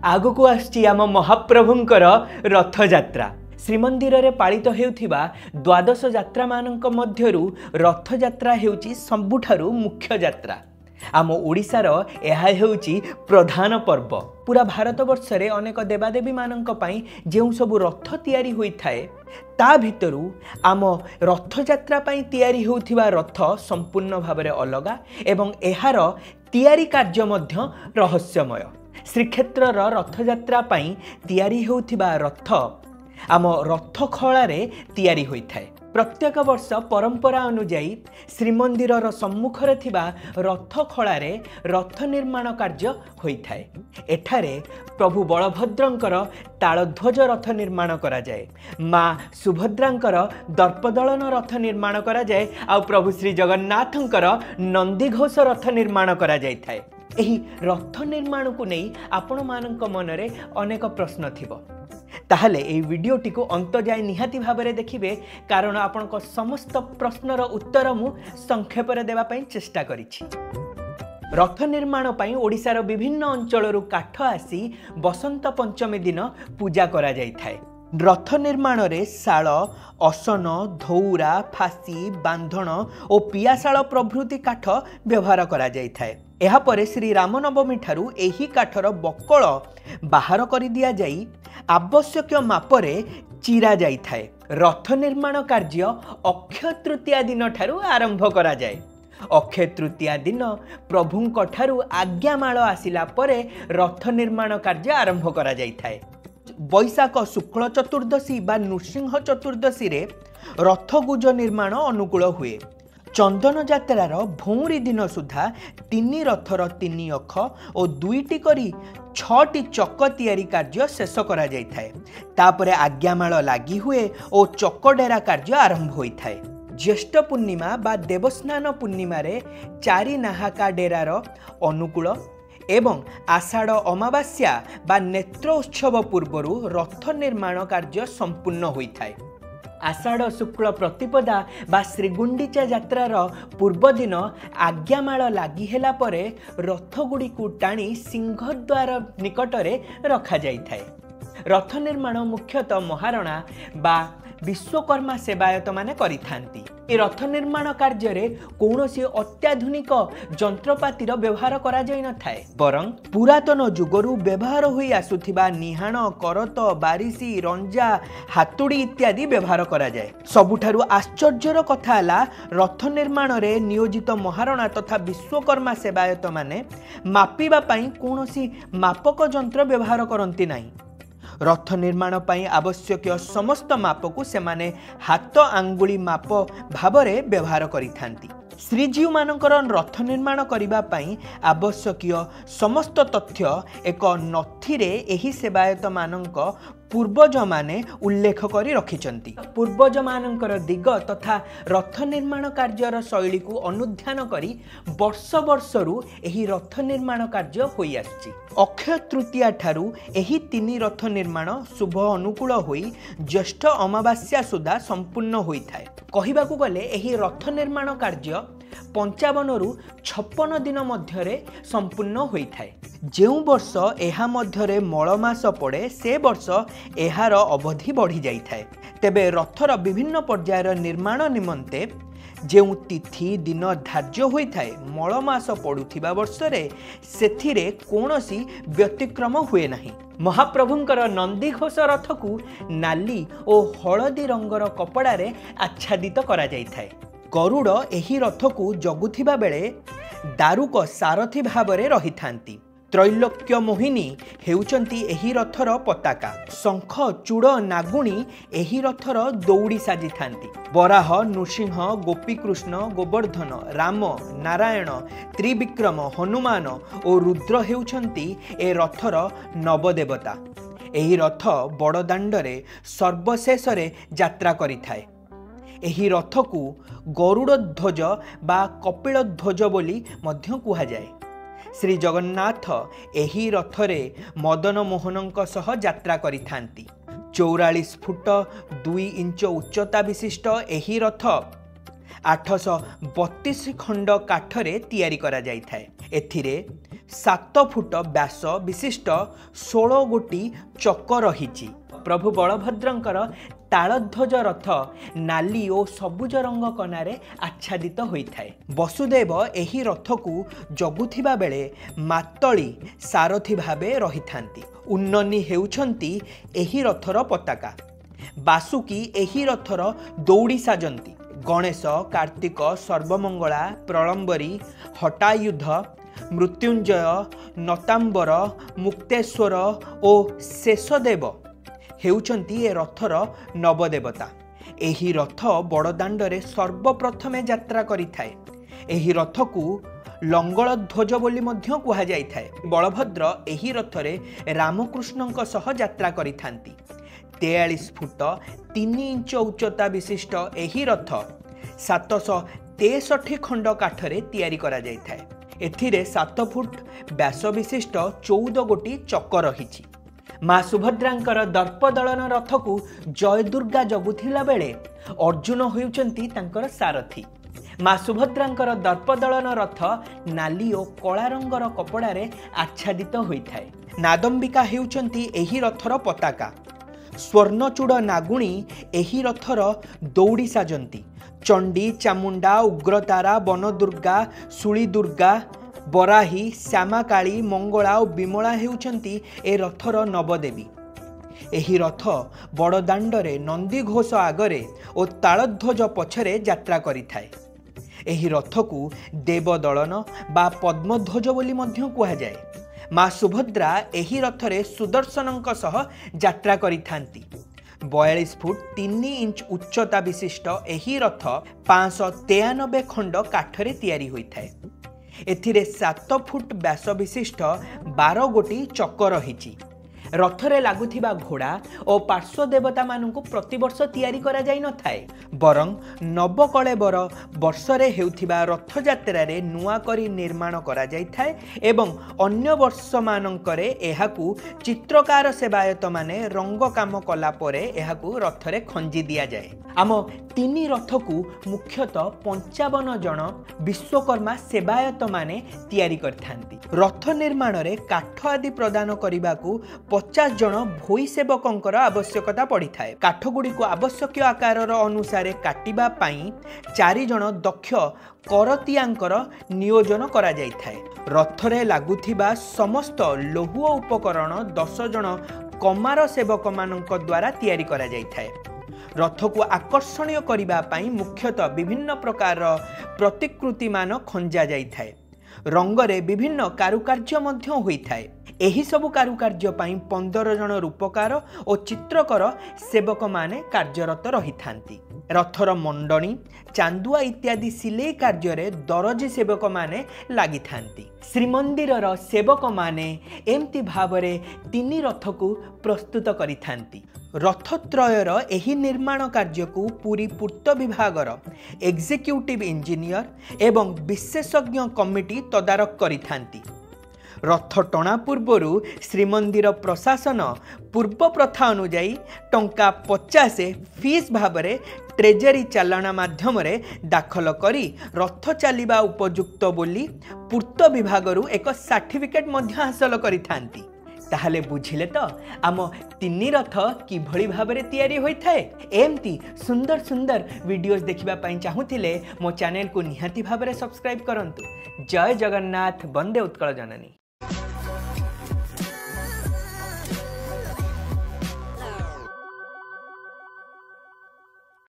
आगु आसची आम महाप्रभुंकर रथयात्रा श्रीमंदिर रे पालित हेउथिबा द्वादश यात्रा मानक मध्यरु रथयात्रा हेउची सबुठारु मुख्य यात्रा। आम ओडिशार एहा हेउची प्रधान पर्व। पूरा भारत वर्ष रे अनेक देवादेवी मानक पई जेउ सब रथ तयारी होई थाए ता भितरु आम रथयात्रा पई तयारी होउथिबा रथ संपूर्ण भाबरे अलगा एवं एहार तयारी कार्य मध्य रहस्यमय। श्रीक्षेत्र रथयात्रा पई तयारी होउथिबा रथ आम रथ खଳାରେ तयारी होई थाए। प्रत्येक वर्ष परंपरा अनुଯାयी श्रीमंदिर सम्मुखरे थिबा रथ खଳାରେ रथ निर्माण कार्य होई थाए। एठारे प्रभु बलभद्रंकर तालध्वज रथ निर्माण करा जाए, माँ सुभद्रांकर दर्पदलन रथ निर्माण करा जाए, आ प्रभु श्री जगन्नाथंकर नंदीघोष रथ निर्माण करा जाय थाए। एही रथ निर्माण को नहीं आपण मानक मनरे अनेक प्रश्न थिबो। ताहले एही वीडियोटी को अंत जाए निहाती भाबरे देखिबे, कारण आपनक समस्त प्रश्नर उत्तर मु संक्षेप रे देबा पई चेष्टा करिछि। रथ निर्माण पई ओडिशार विभिन्न अंचलरू काठ आसी बसंत पंचमी दिन पूजा करा जाय थाए। रथ निर्माण रे शाल, असन, धौरा, फासी, बांधण और पियाशाल प्रभृति काठ व्यवहार करा जाय थाए। एहा परे श्री रामनवमी ठारू एही काठर बकल बाहर करि दिया जाई आवश्यक मापरे चिरा जाई थाए। रथ निर्माण कार्य अक्षय तृतीया दिन ठारू आरंभ करा जाए। अक्षय तृतीया दिन प्रभुंक ठारू आज्ञामाल आसिला परे रथ निर्माण कार्य आरंभ करा जाई थाए। बैशाख शुक्ल चतुर्दशी बा नृसिंह चतुर्दशी रे रथ गुज निर्माण अनुकूल हुए। चंदन यात्रार भौरी दिन सुधा 3 रथर 3 अख और 2टी करी 6टी चक तैयारी कार्य शेष करा जाय थाए। तापरे आज्ञामाल लागी हुए और चकडेरा कार्य आरंभ होई थाए। ज्येष्ठ पूर्णिमा बा देवस्नान पूर्णिमा रे 4 नाहाका डेरार अनुकूल एवं आषाढ़ अमावास्या बा नेत्र उत्सव पूर्वरु रथ निर्माण कार्य संपूर्ण होई थाए। आषाढ़ शुक्ल प्रतिपदा बा श्रीगुंडीचा यात्रार पूर्व दिन आज्ञामाल लागी हेला परे रथ गुड़ी को टाणी सिंहद्वार निकटरे रखा जाई थाए। रथ निर्माण मुख्यतः महारणा बा विश्वकर्मा सेवायत माने करिथांती। ए रथ निर्माण कार्य रे कौनसी अत्याधुनिक जंत्रपातिर व्यवहार करा जाय न थाए, बरं पुरातन जुगरु व्यवहार होई आसुथिबा निहाण, करत, बारिसी, रंजा, हातुड़ी इत्यादि व्यवहार करा जाय। सबुठारु आश्चर्यर कथा हला रथ निर्माण रे नियोजित महारणा तथा विश्वकर्मा सेवायत माने मापिबा पई कौनसी मापक जंत्र व्यवहार करंती नाही। रथ निर्माण पई आवश्यक समस्त माप को सेमाने हाथ आंगुली माप भावरे व्यवहार करिथांती। श्रीजीव मानकर रथ निर्माण करिबा पई आवश्यक समस्त तथ्य एक नथिरे एही सेवायत मानक पूर्वज माने उल्लेख करी रखिचंती। पूर्वज मानकर दिग तथा रथ निर्माण कार्यर शैली को अनुध्यान करी वर्ष वर्षरु एही रथ निर्माण कार्य होई आछि। अक्षय तृतीया ठारू एही 3 रथ निर्माण शुभ अनुकूल होई ज्येष्ठ अमावास्या सुधा संपूर्ण होई थाए। कहिबाकू गले एही रथ निर्माण कार्य 55 रु 56 दिन मध्यरे संपूर्ण होई थाए। जेउ वर्ष एहा मध्यरे मळ मास पड़े से वर्ष एहार अवधि बढ़ी जाई थाए। तेबे रथर विभिन्न पर्यायर निर्माण निमंते जेउ तिथि दिन धार्य होई थाए मळ मास पड़ुथिबा वर्षरे सेथिरे कोनोसी व्यतिक्रम हुए नाही। महाप्रभुंकर नंदीघोष रथ को नाली और हलदी रंगर कपड़ा रे आच्छादित करा जाई थाए। गरुड़ एही रथ को जगुथिबा बेले दारुक सारथी भावरे रहिथांती। त्रैलोक्य मोहिनी हेउचंती एही रथर पताका। शंख, चूड़, नागुणी एही रथर दौड़ी साजी थांती। बराह, नृसिंह, गोपीकृष्ण, गोवर्धन, राम, नारायण, त्रिविक्रम, हनुमान और रुद्र हेउचंती ए रथर नवदेवता। एही रथ बड़दाण्डरे सर्वशेषरे यात्रा करिथाए। एही रथ को गरुड़ ध्वज बा कपिल ध्वज बोली मध्य कुहा जाए। श्री जगन्नाथ एही रथरे मदन मोहनंक सह यात्रा करिथांती। 44 फुट 2 इंच उच्चता विशिष्ट एही रथ 832 खंड काठरे तैयारी करा जाय थाए। एथिरे 7 फुट व्यास विशिष्ट 16 गोटी चक रही। प्रभु बलभद्रंकर तालध्वज रथ नाली और सबुज रंग कनारे आच्छादित होता है। वसुदेव एही रथ को जगुथिबा बेले मातली सारथी भावे रही थांती। उन्ननी हेउछंती एही रथर पताका। बासुकी एही रथर दौड़ी साजंती। गणेश, कार्तिक, सर्वमंगला, प्रलंबरी, हटायुद्ध, मृत्युंजय, नतांबर, मुक्तेश्वर और शेषदेव हेउचंती ए रथर नवदेवता। एही रथ बड़दाण्डरे सर्वप्रथमे यात्रा करिथाए। एही रथ को लंगल ध्वज बोली मध्य कुहा जाइथाए। बलभद्र एही रथरे रामकृष्णଙ୍କ सह यात्रा करिथांती। 43 फुट 3 इंच उच्चता विशिष्ट एही रथ 763 खंड काठरे तैयारी करा जाइथाए। एथिरे 7 फुट व्यास विशिष्ट 14 गोटी चक रही। माँ सुभद्रांकर दर्पदलन रथ को जय दुर्गा जगुथिला बेले अर्जुन होउचंती तांकर सारथी। माँ सुभद्रांकर दर्पदलन रथ नाली और कला रंगर कपड़ारे आच्छादित होइथाए। नादंबिका हेउचंती एही रथर पताका। स्वर्णचूड़ नागुणी एही रथर दौड़ी साजंती। चंडी, चामुंडा, उग्रतारा, वनदुर्गा, सुली दुर्गा, बराही, श्यामाकाली, मंगला और विमला हेउचंती ए रथर नवदेवी। एही रथ बड़दाण्डरे नंदी घोष आगरे और तालध्वज पछरे यात्रा करिथाए। एही रथ को देवदलन बा पद्मध्वज बोली मध्य कुहा जाए। माँ सुभद्रा एही रथरे सुदर्शनଙ୍କ सह यात्रा करिथांती। 42 फुट 3 इंच उच्चता विशिष्ट एही रथ 593 खंड काठरे तैयारी होइथाए। एथिरे 7 फुट व्यास विशिष्ट 12 गोटी चक रही। रथरे लागुथिबा घोड़ा और पार्श्व देवता मानू प्रतिवर्ष तैयारी करा जाई न थाए। बरं नवकलेबर वर्षरे हेउथिबा रथ यात्रारे नुआ करी निर्माण करा जाई थाए एवं अन्य वर्ष मानकरे एहाकू चित्रकार सेवायत माने रंग काम कला परे एहाकू रथरे खंजी दिया जाए। आम 3 रथ को मुख्यतः 55 जन विश्वकर्मा सेवायत माने तैयारी करथांती। रथ निर्माण रे काठ आदि प्रदान करिबाकू 50 जन भोई सेवकंकर आवश्यकता पड़ी थाए। काठ गुड़ी को आवश्यक आकारर अनुसारे काटिबा पाई 4 जन दक्ष करतियांकर नियोजन करा जाई थाए। रथरे लागुथिबा समस्त लौह उपकरण 10 जन कमार सेवक मानक द्वारा तैयारी करा जाई थाए। रथ को आकर्षणीय करिबा पाई मुख्यतः विभिन्न प्रकार प्रतिकृति मान खंजा जाई थाए। रंगरे विभिन्न कारुकार्य मध्य होई थाए। एही सबु कारुकार्य पाई 15 जन रूपकार और चित्रकर सेवक माने कार्यरत रही थांती। रथर मंडणी, चांदुआ इत्यादि सिलाई कार्य दरजी सेवक माने लागि थांती। श्रीमंदिरर सेवक माने एमती भावरे 3 रथ को प्रस्तुत करि थांती। रथत्रयर एही निर्माण कार्य को पूरी पूर्त विभागर एग्जीक्यूटिव इंजीनियर एवं विशेषज्ञ कमिटी तदारक करि थांती। रथ टणा पूर्वरु श्रीमंदिर प्रशासन पूर्व प्रथा अनुजाई टंका 50 फीस भावरे ट्रेजरी चालाणा माध्यम दाखल करी रथ चलिबा उपयुक्त बोली पूर्त विभागरु एक सर्टिफिकेट मध्य हासिल करि थांती। ताहले बुझिले तो आम 3 रथ किभଳି भाबरे तैयारी होई थाए। एमती सुंदर सुंदर वीडियोस देखिबा पई चाहुथिले मो चैनल को निहाती भाबरे सब्सक्राइब करंतु। जय जगन्नाथ, वंदे उत्कल जननी।